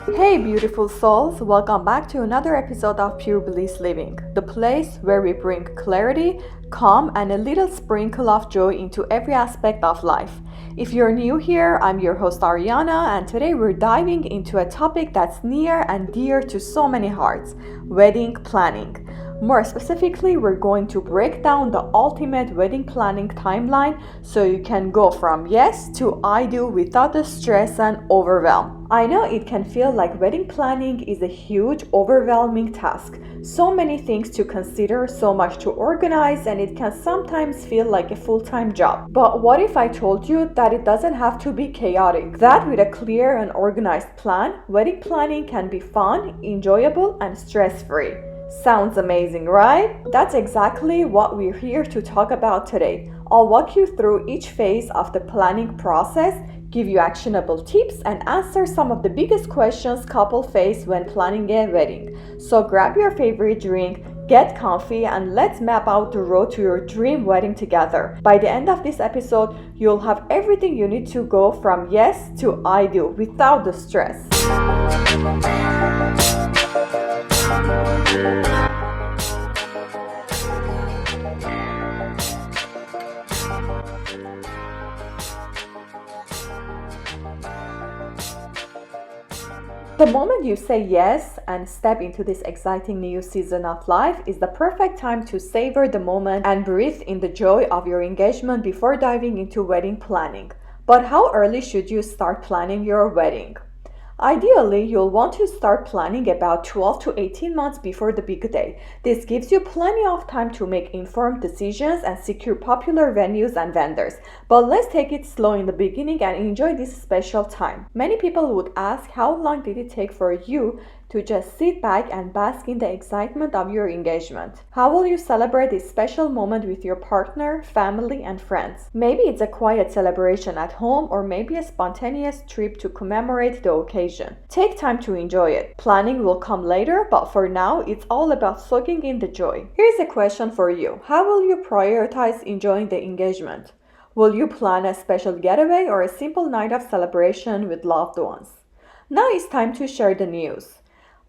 Hey, beautiful souls, welcome back to another episode of Pure Bliss Living, the place where we bring clarity, calm, and a little sprinkle of joy into every aspect of life. If you're new here, I'm your host Ariana, and today we're diving into a topic that's near and dear to so many hearts: wedding planning. More specifically, we're going to break down the ultimate wedding planning timeline so you can go from yes to I do without the stress and overwhelm. I know it can feel like wedding planning is a huge, overwhelming task. So many things to consider, so much to organize, and it can sometimes feel like a full-time job. But what if I told you that it doesn't have to be chaotic? That with a clear and organized plan, wedding planning can be fun, enjoyable, and stress-free. Sounds amazing, right? That's exactly what we're here to talk about today. I'll walk you through each phase of the planning process, give you actionable tips, and answer some of the biggest questions couples face when planning a wedding. So grab your favorite drink, get comfy, and let's map out the road to your dream wedding together. By the end of this episode, you'll have everything you need to go from yes to I do without the stress. The moment you say yes and step into this exciting new season of life is the perfect time to savor the moment and breathe in the joy of your engagement before diving into wedding planning. But how early should you start planning your wedding? Ideally, you'll want to start planning about 12 to 18 months before the big day. This gives you plenty of time to make informed decisions and secure popular venues and vendors. But let's take it slow in the beginning and enjoy this special time. Many people would ask, how long did it take for you to just sit back and bask in the excitement of your engagement? How will you celebrate this special moment with your partner, family, and friends? Maybe it's a quiet celebration at home, or maybe a spontaneous trip to commemorate the occasion. Take time to enjoy it. Planning will come later, but for now, it's all about soaking in the joy. Here's a question for you. How will you prioritize enjoying the engagement? Will you plan a special getaway or a simple night of celebration with loved ones? Now it's time to share the news.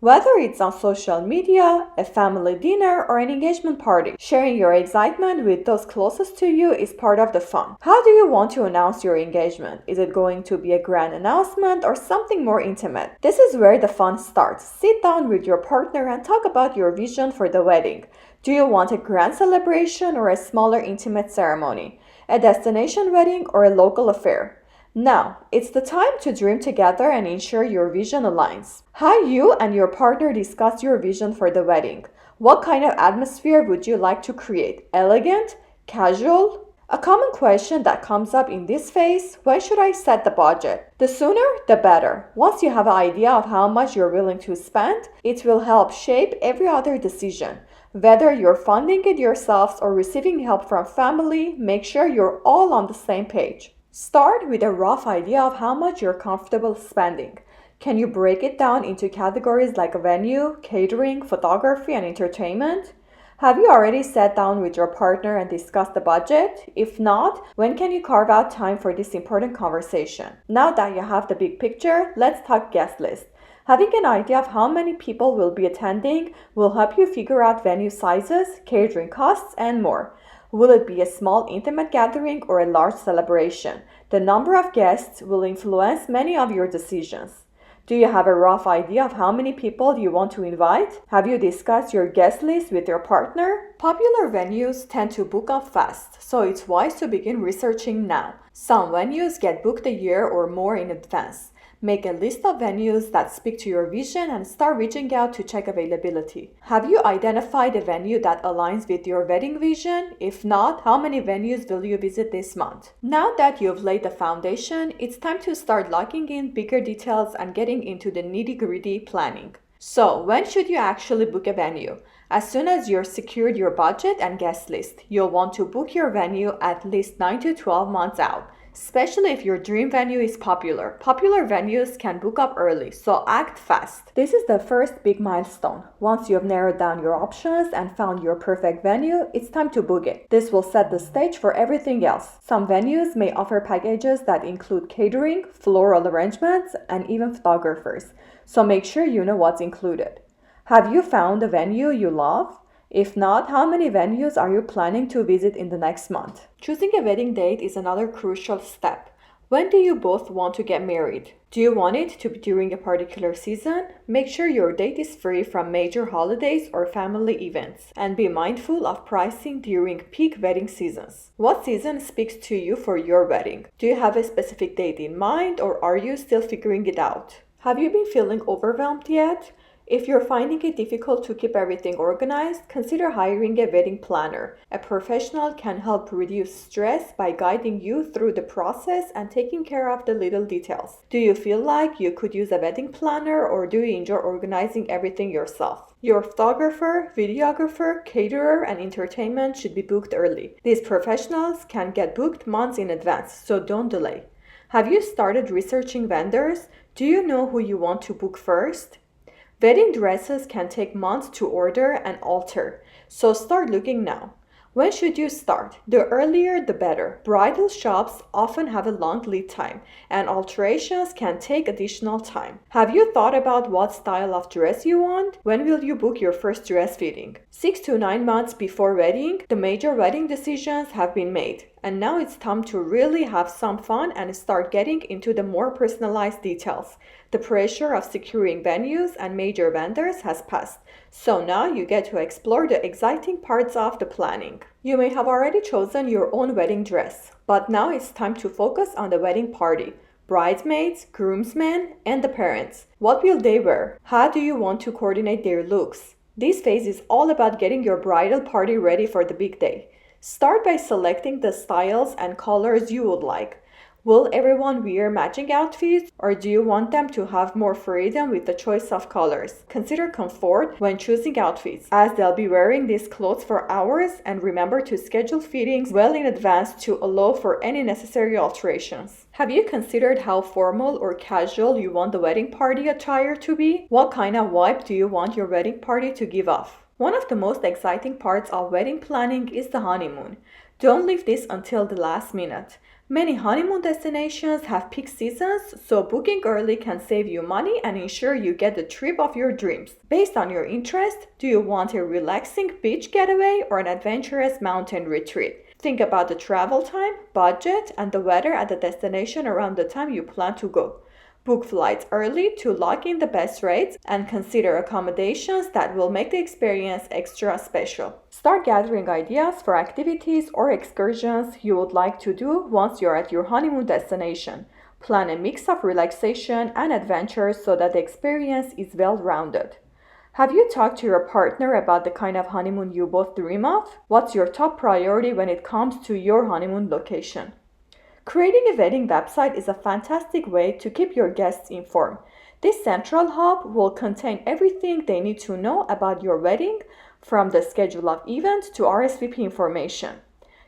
Whether it's on social media, a family dinner, or an engagement party, sharing your excitement with those closest to you is part of the fun. How do you want to announce your engagement? Is it going to be a grand announcement or something more intimate? This is where the fun starts. Sit down with your partner and talk about your vision for the wedding. Do you want a grand celebration or a smaller intimate ceremony? A destination wedding or a local affair? Now, it's the time to dream together and ensure your vision aligns. How you and your partner discuss your vision for the wedding. What kind of atmosphere would you like to create? Elegant? Casual? A common question that comes up in this phase: when should I set the budget? The sooner, the better. Once you have an idea of how much you're willing to spend, it will help shape every other decision. Whether you're funding it yourselves or receiving help from family, make sure you're all on the same page. Start with a rough idea of how much you're comfortable spending. Can you break it down into categories like venue, catering, photography, and entertainment? Have you already sat down with your partner and discussed the budget? If not, when can you carve out time for this important conversation? Now that you have the big picture, let's talk guest list. Having an idea of how many people will be attending will help you figure out venue sizes, catering costs, and more. Will it be a small intimate gathering or a large celebration? The number of guests will influence many of your decisions. Do you have a rough idea of how many people you want to invite? Have you discussed your guest list with your partner? Popular venues tend to book up fast, so it's wise to begin researching now. Some venues get booked a year or more in advance. Make a list of venues that speak to your vision and start reaching out to check availability. Have you identified a venue that aligns with your wedding vision? If not, how many venues will you visit this month? Now that you've laid the foundation, it's time to start locking in bigger details and getting into the nitty-gritty planning. So, when should you actually book a venue? As soon as you've secured your budget and guest list, you'll want to book your venue at least 9 to 12 months out. especially if your dream venue is popular. Popular venues can book up early, so act fast. This is the first big milestone. Once you have narrowed down your options and found your perfect venue, it's time to book it. This will set the stage for everything else. Some venues may offer packages that include catering, floral arrangements, and even photographers, so make sure you know what's included. Have you found a venue you love? If not, how many venues are you planning to visit in the next month? Choosing a wedding date is another crucial step. When do you both want to get married? Do you want it to be during a particular season? Make sure your date is free from major holidays or family events, and be mindful of pricing during peak wedding seasons. What season speaks to you for your wedding? Do you have a specific date in mind, or are you still figuring it out? Have you been feeling overwhelmed yet? If you're finding it difficult to keep everything organized, consider hiring a wedding planner. A professional can help reduce stress by guiding you through the process and taking care of the little details. Do you feel like you could use a wedding planner, or do you enjoy organizing everything yourself? Your photographer, videographer, caterer, and entertainment should be booked early. These professionals can get booked months in advance, so don't delay. Have you started researching vendors? Do you know who you want to book first? Wedding dresses can take months to order and alter, so start looking now. When should you start? The earlier the better. Bridal shops often have a long lead time, and alterations can take additional time. Have you thought about what style of dress you want? When will you book your first dress fitting? 6 to 9 months before wedding, the major wedding decisions have been made, and now it's time to really have some fun and start getting into the more personalized details. The pressure of securing venues and major vendors has passed, so now you get to explore the exciting parts of the planning. You may have already chosen your own wedding dress, but now it's time to focus on the wedding party. Bridesmaids, groomsmen, and the parents. What will they wear? How do you want to coordinate their looks? This phase is all about getting your bridal party ready for the big day. Start by selecting the styles and colors you would like. Will everyone wear matching outfits, or do you want them to have more freedom with the choice of colors? Consider comfort when choosing outfits, as they'll be wearing these clothes for hours, and remember to schedule fittings well in advance to allow for any necessary alterations. Have you considered how formal or casual you want the wedding party attire to be? What kind of vibe do you want your wedding party to give off? One of the most exciting parts of wedding planning is the honeymoon. Don't leave this until the last minute. Many honeymoon destinations have peak seasons, so booking early can save you money and ensure you get the trip of your dreams. Based on your interest, do you want a relaxing beach getaway or an adventurous mountain retreat? Think about the travel time, budget, and the weather at the destination around the time you plan to go. Book flights early to lock in the best rates, and consider accommodations that will make the experience extra special. Start gathering ideas for activities or excursions you would like to do once you're at your honeymoon destination. Plan a mix of relaxation and adventure so that the experience is well-rounded. Have you talked to your partner about the kind of honeymoon you both dream of? What's your top priority when it comes to your honeymoon location? Creating a wedding website is a fantastic way to keep your guests informed. This central hub will contain everything they need to know about your wedding, from the schedule of events to RSVP information.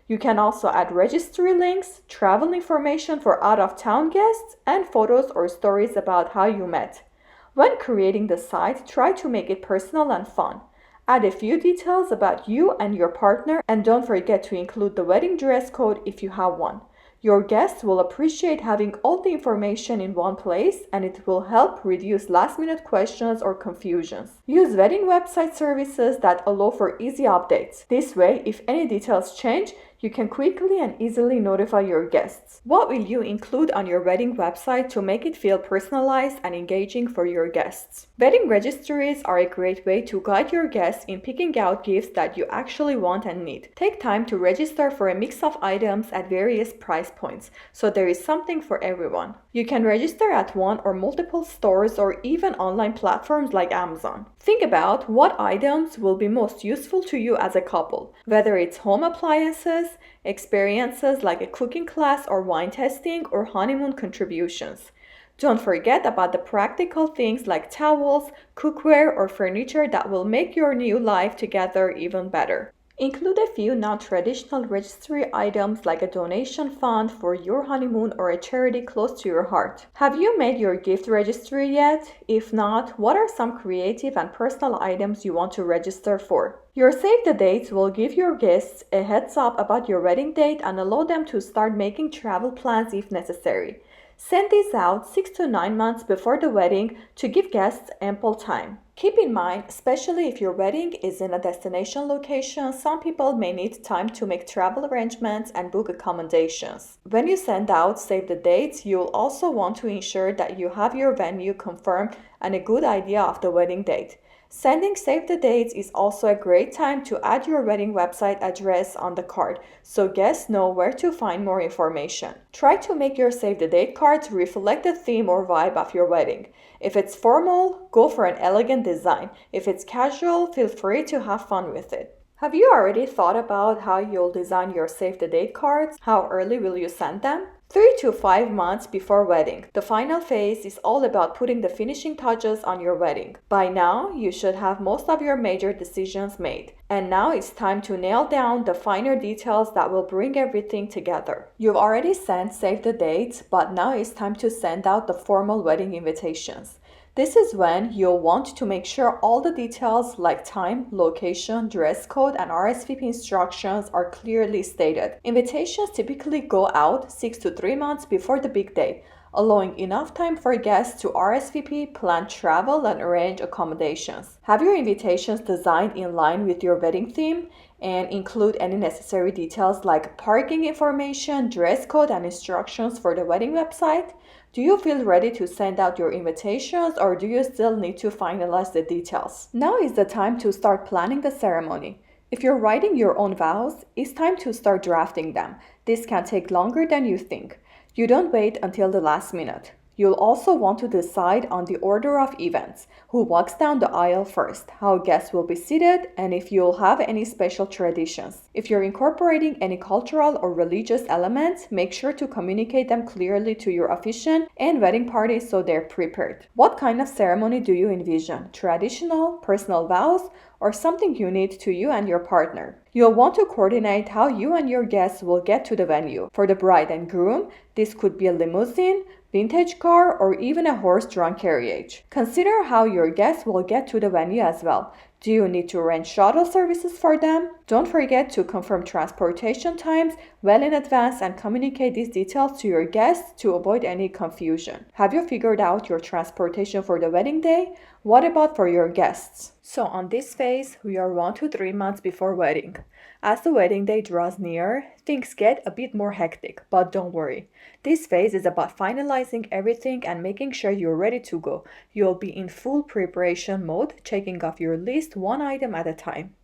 You can also add registry links, travel information for out-of-town guests, and photos or stories about how you met. When creating the site, try to make it personal and fun. Add a few details about you and your partner, and don't forget to include the wedding dress code if you have one. Your guests will appreciate having all the information in one place, and it will help reduce last-minute questions or confusions. Use wedding website services that allow for easy updates. This way, if any details change, you can quickly and easily notify your guests. What will you include on your wedding website to make it feel personalized and engaging for your guests? Wedding registries are a great way to guide your guests in picking out gifts that you actually want and need. Take time to register for a mix of items at various price points, so there is something for everyone. You can register at one or multiple stores or even online platforms like Amazon. Think about what items will be most useful to you as a couple, whether it's home appliances, experiences like a cooking class or wine tasting, or honeymoon contributions. Don't forget about the practical things like towels, cookware, or furniture that will make your new life together even better. Include a few non-traditional registry items like a donation fund for your honeymoon or a charity close to your heart. Have you made your gift registry yet? If not, what are some creative and personal items you want to register for? Your save the dates will give your guests a heads up about your wedding date and allow them to start making travel plans if necessary. Send these out 6 to 9 months before the wedding to give guests ample time. Keep in mind, especially if your wedding is in a destination location, some people may need time to make travel arrangements and book accommodations. When you send out save the dates, you'll also want to ensure that you have your venue confirmed and a good idea of the wedding date. Sending save the dates is also a great time to add your wedding website address on the card so guests know where to find more information. Try to make your save the date cards reflect the theme or vibe of your wedding. If it's formal, go for an elegant design. If it's casual, feel free to have fun with it. Have you already thought about how you'll design your save the date cards? How early will you send them? 3 to 5 months before wedding. The final phase is all about putting the finishing touches on your wedding. By now, you should have most of your major decisions made. And now it's time to nail down the finer details that will bring everything together. You've already sent save the dates, but now it's time to send out the formal wedding invitations. This is when you'll want to make sure all the details like time, location, dress code, and RSVP instructions are clearly stated. Invitations typically go out 6 to 3 months before the big day, allowing enough time for guests to RSVP, plan travel, and arrange accommodations. Have your invitations designed in line with your wedding theme and include any necessary details like parking information, dress code, and instructions for the wedding website. Do you feel ready to send out your invitations or do you still need to finalize the details? Now is the time to start planning the ceremony. If you're writing your own vows, it's time to start drafting them. This can take longer than you think. You don't wait until the last minute. You'll also want to decide on the order of events, who walks down the aisle first, how guests will be seated, and if you'll have any special traditions. If you're incorporating any cultural or religious elements, make sure to communicate them clearly to your officiant and wedding party so they're prepared. What kind of ceremony do you envision? Traditional, personal vows, or something unique to you and your partner? You'll want to coordinate how you and your guests will get to the venue. For the bride and groom, this could be a limousine, vintage car, or even a horse-drawn carriage. Consider how your guests will get to the venue as well. Do you need to arrange shuttle services for them? Don't forget to confirm transportation times well in advance and communicate these details to your guests to avoid any confusion. Have you figured out your transportation for the wedding day? What about for your guests? So on this phase, we are 1 to 3 months before wedding. As the wedding day draws near, things get a bit more hectic, but don't worry. This phase is about finalizing everything and making sure you're ready to go. You'll be in full preparation mode, checking off your list one item at a time.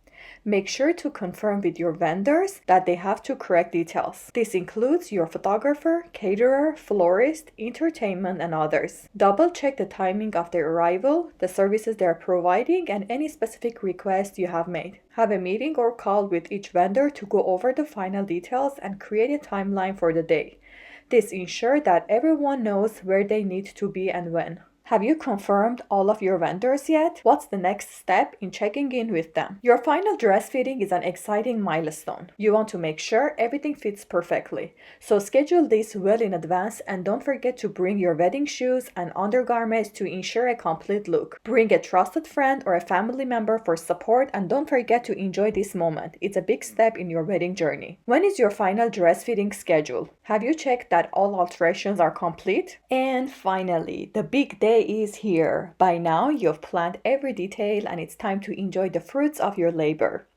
Make sure to confirm with your vendors that they have the correct details. This includes your photographer, caterer, florist, entertainment, and others. Double check the timing of their arrival, the services they are providing, and any specific requests you have made. Have a meeting or call with each vendor to go over the final details and create a timeline for the day. This ensures that everyone knows where they need to be and when. Have you confirmed all of your vendors yet? What's the next step in checking in with them? Your final dress fitting is an exciting milestone. You want to make sure everything fits perfectly. So schedule this well in advance and don't forget to bring your wedding shoes and undergarments to ensure a complete look. Bring a trusted friend or a family member for support and don't forget to enjoy this moment. It's a big step in your wedding journey. When is your final dress fitting scheduled? Have you checked that all alterations are complete? And finally, the big day is here. By now, you've planned every detail and it's time to enjoy the fruits of your labor.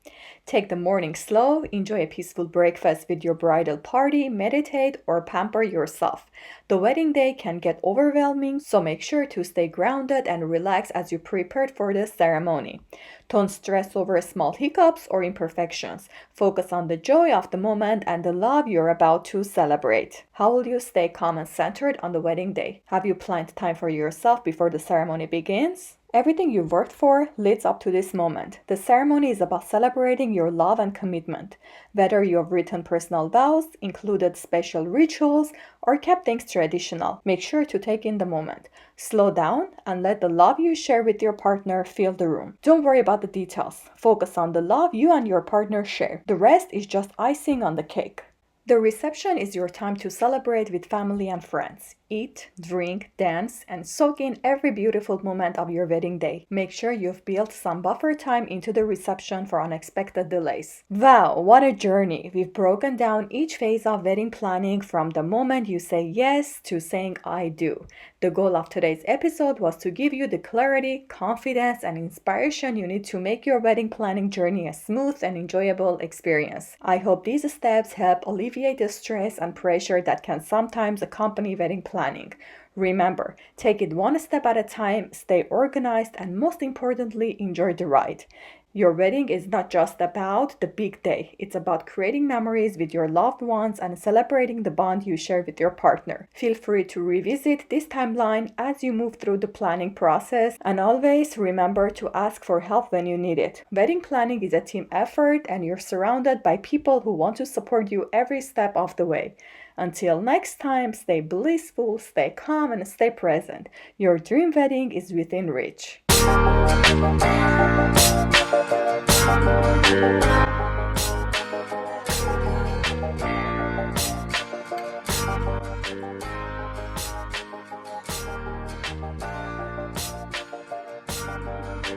Take the morning slow, enjoy a peaceful breakfast with your bridal party, meditate, or pamper yourself. The wedding day can get overwhelming, so make sure to stay grounded and relax as you prepare for the ceremony. Don't stress over small hiccups or imperfections. Focus on the joy of the moment and the love you're about to celebrate. How will you stay calm and centered on the wedding day? Have you planned time for yourself before the ceremony begins? Everything you've worked for leads up to this moment. The ceremony is about celebrating your love and commitment. Whether you have written personal vows, included special rituals, or kept things traditional, make sure to take in the moment. Slow down and let the love you share with your partner fill the room. Don't worry about the details. Focus on the love you and your partner share. The rest is just icing on the cake. The reception is your time to celebrate with family and friends. Eat, drink, dance, and soak in every beautiful moment of your wedding day. Make sure you've built some buffer time into the reception for unexpected delays. Wow, what a journey! We've broken down each phase of wedding planning from the moment you say yes to saying I do. The goal of today's episode was to give you the clarity, confidence, and inspiration you need to make your wedding planning journey a smooth and enjoyable experience. I hope these steps help alleviate the stress and pressure that can sometimes accompany wedding planning. Remember, take it one step at a time, stay organized, and most importantly, enjoy the ride. Your wedding is not just about the big day, it's about creating memories with your loved ones and celebrating the bond you share with your partner. Feel free to revisit this timeline as you move through the planning process, and always remember to ask for help when you need it. Wedding planning is a team effort, and you're surrounded by people who want to support you every step of the way. Until next time, stay blissful, stay calm, and stay present. Your dream wedding is within reach.